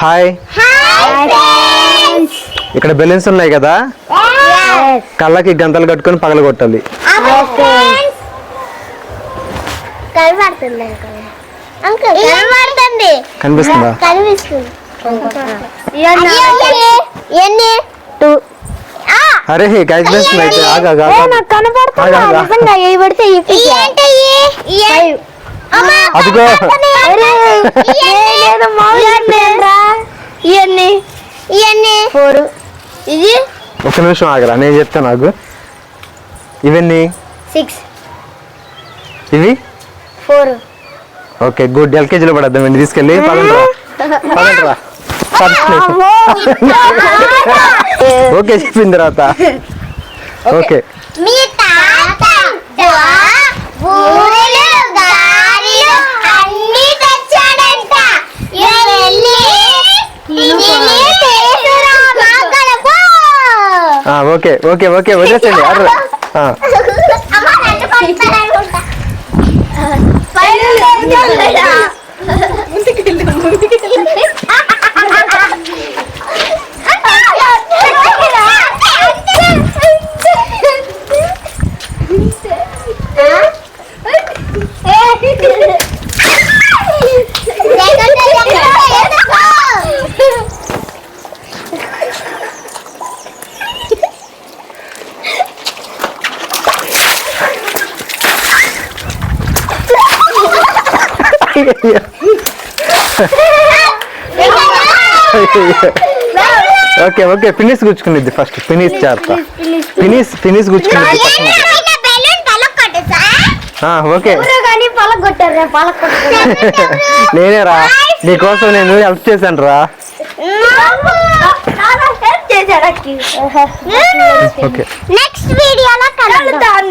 Hi. ఇక్కడ balloons ఉన్నాయి కదా, కళ్ళకి గంతలు కట్టుకొని పగల కొట్టాలి. కనిపిస్తుందా? అరే కనిపిస్తుంది అయితే. అదిగో ఒక నిమిషం ఆగరా, నేను చెప్తాను నాకు. ఇవన్నీ 6 ఇవి 4. Okay good. ఎల్కేజీలో పడద్దామండి, తీసుకెళ్ళి పదండ్రా. ఓకే చెప్పిన తర్వాత ఓకే. ఓకే ఓకే ఓకే వదిలేసండి. ఓకే ఓకే ఫినిష్ గుచ్చుకునిద్ది ఫస్ట్. ఫినిష్ చేస్తా. ఫినిష్ గుచ్చుకునిద్ది. ఓకే నేనేరా నీకోసం నేను హెల్ప్ చేశాను రా. నెక్స్ట్ వీడియోలో కలుద్దాం.